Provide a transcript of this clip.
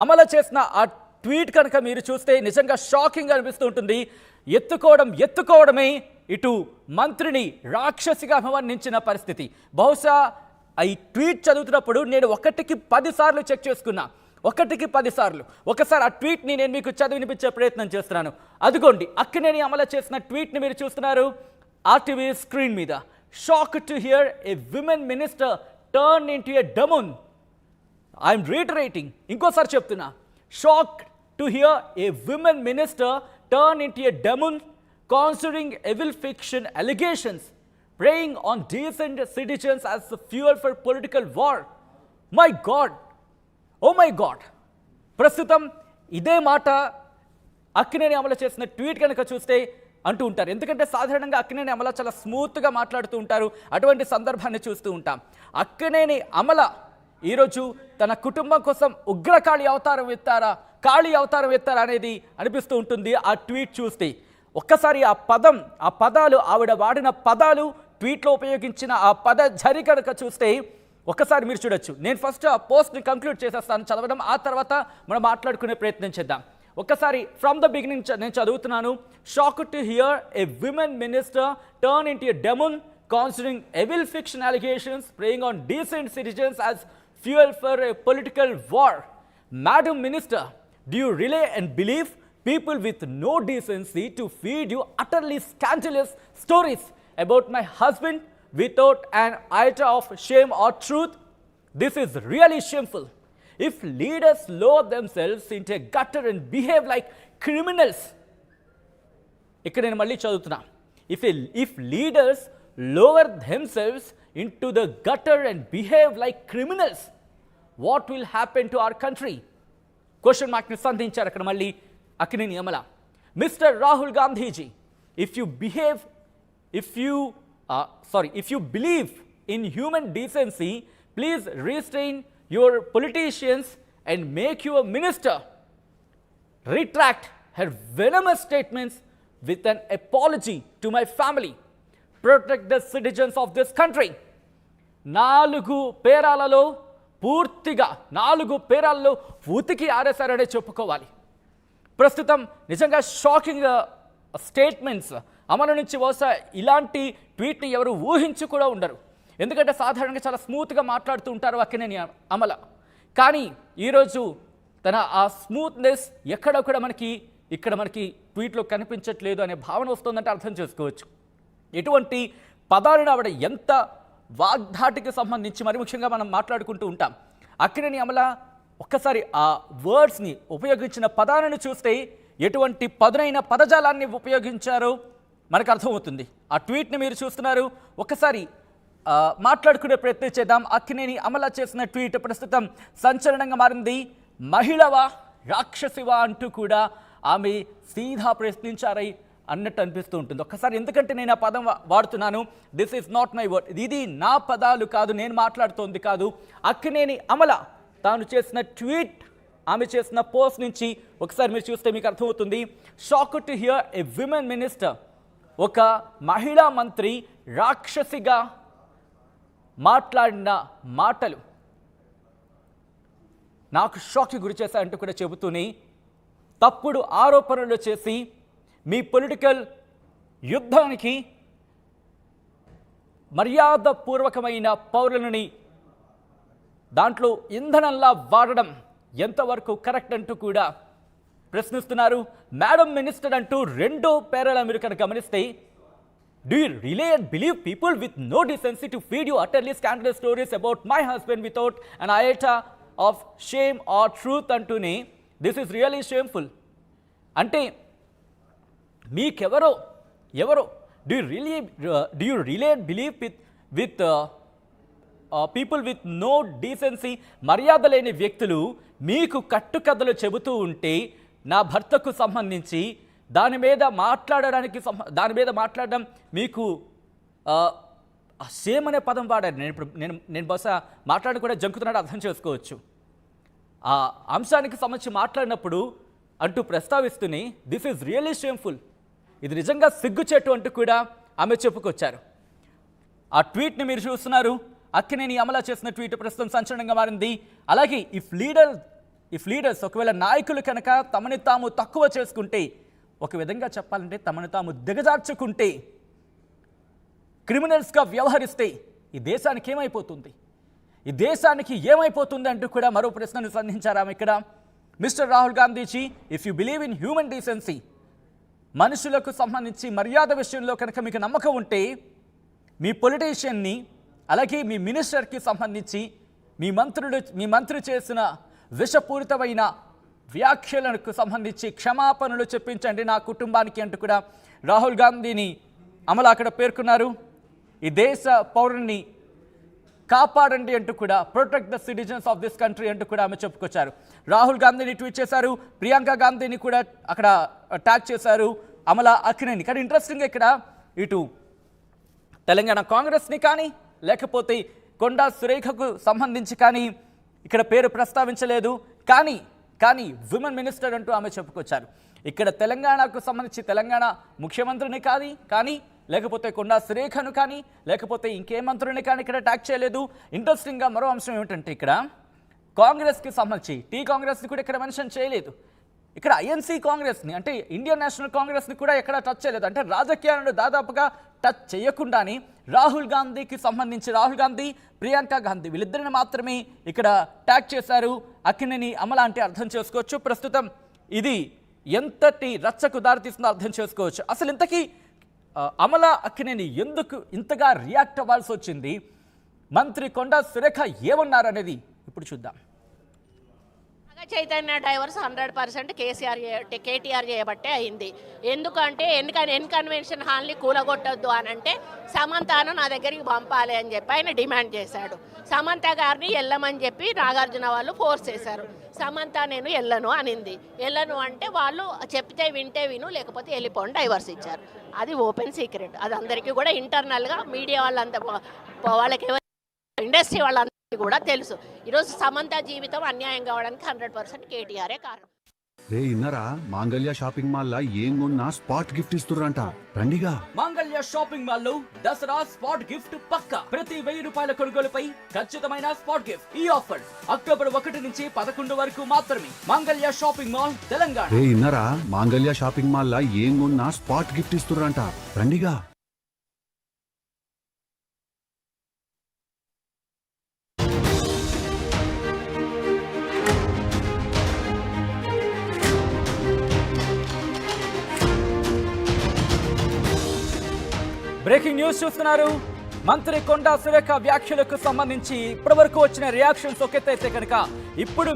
అమలు చేసిన ఆ ట్వీట్ కనుక మీరు చూస్తే నిజంగా షాకింగ్ అనిపిస్తూ ఉంటుంది. ఎత్తుకోవడమే ఇటు మంత్రిని రాక్షసిగా అభివర్ణించిన పరిస్థితి. బహుశా ఈ ట్వీట్ చదువుతున్నప్పుడు నేను ఒకటికి 10 సార్లు చెక్ చేసుకున్నా. ఒకటికి 10 సార్లు. ఒకసారి ఆ ట్వీట్ని నేను మీకు చదివినిపించే ప్రయత్నం చేస్తున్నాను. అదిగోండి, అక్కినేని అమలు చేసిన ట్వీట్ని మీరు చూస్తున్నారు ఆర్టీవీ స్క్రీన్ మీద. Shock to hear A women minister turn into A demon. I'm reiterating, ఇంకోసారి చెప్తున్నా. Shock to hear A women minister turn into A demon considering evil fiction allegations, preying on decent citizens as the fuel for political war. My God! Oh my God! ప్రస్తుతం ఇదే మాట అక్కినేని అమలు చేసిన tweet కనుక చూస్తే అంటూ ఉంటారు. ఎందుకంటే సాధారణంగా అక్కినేని అమల చాలా స్మూత్గా మాట్లాడుతూ ఉంటారు. అటువంటి సందర్భాన్ని చూస్తూ ఉంటాం. అక్కినేని అమల ఈరోజు తన కుటుంబం కోసం ఉగ్రకాళి అవతారం ఎత్తారా, కాళీ అవతారం ఎత్తారా అనేది అనిపిస్తూ ఉంటుంది ఆ ట్వీట్ చూస్తే. ఒక్కసారి ఆ పదాలు ఆవిడ వాడిన పదాలు, ట్వీట్లో ఉపయోగించిన ఆ పద జరి కనుక చూస్తే ఒక్కసారి మీరు చూడొచ్చు. నేను ఫస్ట్ ఆ పోస్ట్ని కంక్లూడ్ చేసేస్తాను చదవడం, ఆ తర్వాత మనం మాట్లాడుకునే ప్రయత్నం చేద్దాం. ఒక్కసారి ఫ్రమ్ ద బిగినింగ్ నేను చదువుతున్నాను. Shock to hear A women minister turn into a demon considering evil fiction allegations, preying on decent citizens as fuel for a political war. Madam Minister, do you rely and believe people with no decency to feed you utterly scandalous stories about my husband without an iota of shame or truth? This is really shameful. If leaders lower themselves into a gutter and behave like criminals, ఇక్కడ నేను మళ్ళీ చదువుతున్నా. If leaders lower themselves into the gutter and behave like criminals, what will happen to our country? Question mark ని సంధించారు అక్కడ మళ్ళీ Akkineni Amala. Mr. Rahul Gandhiji, if you believe in human decency, please restrain your politicians and make you a minister. Retract her venomous statements with an apology to my family. Protect the citizens of this country. 4 పేరాలలో పూర్తిగా 4 పేరాలలో ఉతికి ఆరేశారనే చెప్పుకోవాలి. ప్రస్తుతం నిజంగా shocking statements అమలు నుంచి బహుశా ఇలాంటి ట్వీట్ని ఎవరు ఊహించి కూడా ఉండరు. ఎందుకంటే సాధారణంగా చాలా స్మూత్గా మాట్లాడుతూ ఉంటారు అక్కినేని అమల. కానీ ఈరోజు తన ఆ స్మూత్నెస్ ఎక్కడొక్కడ మనకి ట్వీట్లో కనిపించట్లేదు అనే భావన వస్తుందంటే అర్థం చేసుకోవచ్చు. ఎటువంటి పదాలను ఆవిడ ఎంత వాగ్ధాటికి సంబంధించి మరి ముఖ్యంగా మనం మాట్లాడుకుంటూ ఉంటాం. అక్కినేని అమల ఒక్కసారి ఆ వర్డ్స్ని ఉపయోగించిన పదాలను చూస్తే ఎటువంటి పదునైన పదజాలాన్ని ఉపయోగించారో మనకు అర్థమవుతుంది. ఆ ట్వీట్ని మీరు చూస్తున్నారు. ఒక్కసారి మాట్లాడుకునే ప్రయత్నం చేద్దాం. అక్కినేని అమల చేసిన ట్వీట్ ప్రస్తుతం సంచలనంగా మారింది. మహిళవా రాక్షసివా అంటూ కూడా ఆమె సీదా ప్రశ్నించారై అన్నట్టు అనిపిస్తూ ఉంటుంది. ఒక్కసారి ఎందుకంటే నేను ఆ పదం వాడుతున్నాను. This is not my word, ఇది నా పదాలు కాదు, నేను మాట్లాడుతోంది కాదు. అక్కినేని అమల తాను చేసిన ట్వీట్, ఆమె చేసిన పోస్ట్ నుంచి ఒకసారి మీరు చూస్తే మీకు అర్థమవుతుంది. Shock to hear A women minister, ఒక మహిళా మంత్రి రాక్షసిగా మాట్లాడిన మాటలు నాకు షాక్కి గురి చేశాయంటూ కూడా చెబుతూనే తప్పుడు ఆరోపణలు చేసి మీ పొలిటికల్ యుద్ధానికి మర్యాదపూర్వకమైన పౌరులని దాంట్లో ఇంధనంలా వాడడం ఎంతవరకు కరెక్ట్ అంటూ కూడా ప్రశ్నిస్తున్నారు. మేడం మినిస్టర్ అంటూ 2 పేరాల మీరు కనుక గమనిస్తే, do you rely and believe people with no decency to feed you utterly scandalous stories about my husband without an iota of shame or truth అంటూనే దిస్ ఈజ్ రియలీ షేమ్ఫుల్. అంటే మీకెవరో do you rely and believe with people with no decency, మర్యాద లేని వ్యక్తులు మీకు కట్టుకథలు చెబుతూ ఉంటే నా భర్తకు సంబంధించి దాని మీద మాట్లాడడం మీకు సేమ్ అనే పదం వాడారు. నేను బహుశా మాట్లాడి కూడా జంకుతున్నాడు అర్థం చేసుకోవచ్చు. ఆ అంశానికి సంబంధించి మాట్లాడినప్పుడు అంటూ ప్రస్తావిస్తూనే దిస్ ఈజ్ రియల్లీ షేమ్ఫుల్, ఇది నిజంగా సిగ్గుచేటు అంటూ కూడా ఆమె చెప్పుకొచ్చారు. ఆ ట్వీట్ని మీరు చూస్తున్నారు. అక్కినేని అమల చేసిన ట్వీట్ ప్రస్తుతం సంచలనంగా మారింది. అలాగే ఇఫ్ ఇఫ్ లీడర్స్ ఒకవేళ నాయకులు కనుక తమని తాము తక్కువ చేసుకుంటే, ఒక విధంగా చెప్పాలంటే తమను తాము దిగజార్చుకుంటే, క్రిమినల్స్గా వ్యవహరిస్తే ఈ దేశానికి ఏమైపోతుంది, ఈ దేశానికి ఏమైపోతుంది అంటూ కూడా మరో ప్రశ్నను సంధించారు ఆమె ఇక్కడ. Mister Rahul Gandhiji, if you believe in human decency, మనుషులకు సంబంధించి మర్యాద విషయంలో కనుక మీకు నమ్మకం ఉంటే, మీ పొలిటీషియన్ని అలాగే మీ మినిస్టర్కి సంబంధించి మీ మంత్రి చేసిన విషపూరితమైన వ్యాఖ్యలకు సంబంధించి క్షమాపణలు చెప్పించండి నా కుటుంబానికి అంటూ కూడా రాహుల్ గాంధీని అమలా అక్కడ పేర్కొన్నారు. ఈ దేశ పౌరుని కాపాడండి అంటూ కూడా, protect the citizens of this country అంటూ కూడా ఆమె చెప్పుకొచ్చారు. రాహుల్ గాంధీని ట్వీట్ చేశారు, ప్రియాంక గాంధీని కూడా అక్కడ ట్యాగ్ చేశారు, అమలా అక్కినేని. కానీ ఇంట్రెస్టింగ్గా ఇక్కడ ఇటు తెలంగాణ కాంగ్రెస్ని కానీ లేకపోతే కొండా సురేఖకు సంబంధించి కానీ ఇక్కడ పేరు ప్రస్తావించలేదు. కానీ విమెన్ మినిస్టర్ అంటూ ఆమె చెప్పుకొచ్చారు. ఇక్కడ తెలంగాణకు సంబంధించి తెలంగాణ ముఖ్యమంత్రిని కానీ లేకపోతే కొండా సురేఖను కానీ లేకపోతే ఇంకే మంత్రుని కానీ ఇక్కడ ట్యాగ్ చేయలేదు. ఇంట్రెస్టింగ్గా మరో అంశం ఏమిటంటే, ఇక్కడ కాంగ్రెస్కి సంబంధించి కాంగ్రెస్ని కూడా ఇక్కడ మెన్షన్ చేయలేదు. ఇక్కడ ఐఎన్సీ కాంగ్రెస్ని అంటే ఇండియన్ నేషనల్ కాంగ్రెస్ని కూడా ఎక్కడ టచ్ చేయలేదు. అంటే రాజకీయాలను దాదాపుగా టచ్ చేయకుండానే రాహుల్ గాంధీకి సంబంధించి రాహుల్ గాంధీ, ప్రియాంక గాంధీ వీళ్ళిద్దరిని మాత్రమే ఇక్కడ ట్యాగ్ చేశారు. అక్కినేని అమల అంటే అర్థం చేసుకోవచ్చు. ప్రస్తుతం ఇది ఎంతటి రచ్చకు దారితీస్తుందో అర్థం చేసుకోవచ్చు. అసలు ఇంతకీ అమల అక్కినేని ఎందుకు ఇంతగా రియాక్ట్ అవ్వాల్సి వచ్చింది, మంత్రి కొండా సురేఖ ఏమన్నారు అనేది ఇప్పుడు చూద్దాం. చైతన్య డైవర్స్ 100% కేటీఆర్ చేయబట్టే అయింది. ఎందుకంటే కన్వెన్షన్ హాల్ని కూలగొట్టొద్దు అని అంటే సమంతను నా దగ్గరికి పంపాలి అని చెప్పి ఆయన డిమాండ్ చేశాడు. సమంత గారిని వెళ్ళమని చెప్పి నాగార్జున వాళ్ళు ఫోర్స్ చేశారు. సమంత నేను వెళ్ళను అనింది. వెళ్ళను అంటే వాళ్ళు చెప్తే వింటే విను, లేకపోతే వెళ్ళిపోండి డైవర్స్ ఇచ్చారు. అది ఓపెన్ సీక్రెట్. అది అందరికీ కూడా ఇంటర్నల్గా మీడియా వాళ్ళంతా వాళ్ళకి ఇండస్ట్రీ వాళ్ళందరికీ కూడా తెలుసు. ఈరోజు సమంత జీవితం అన్యాయం కావడానికి 100% కేటీఆరే కారణం. రే ఇన్నరా, మాంగళ్య షాపింగ్ మాల్ లా ఏం కొన్నా స్పాట్ గిఫ్ట్ ఇస్తుర్రంట, రండిగా. మాంగళ్య షాపింగ్ మాల్ లో దసరా స్పాట్ గిఫ్ట్ పక్కా. ప్రతి 1000 రూపాయల కొనుగోలుపై ఖచ్చితమైన స్పాట్ గిఫ్ట్. ఈ ఆఫర్ అక్టోబర్ 1 నుంచి 11 వరకు మాత్రమే. మాంగళ్య షాపింగ్ మాల్, తెలంగాణ. రే ఇన్నరా, మాంగళ్య షాపింగ్ మాల్ లా ఏం కొన్నా స్పాట్ గిఫ్ట్ ఇస్తుర్రంట, రండిగా. బ్రేకింగ్ న్యూస్ చూస్తున్నారు. మంత్రి కొండా సురేఖ వ్యాఖ్యలకు సంబంధించి ఇప్పటివరకు వచ్చిన రియాక్షన్స్ ఒకెత్తైతే కనుక ఇప్పుడు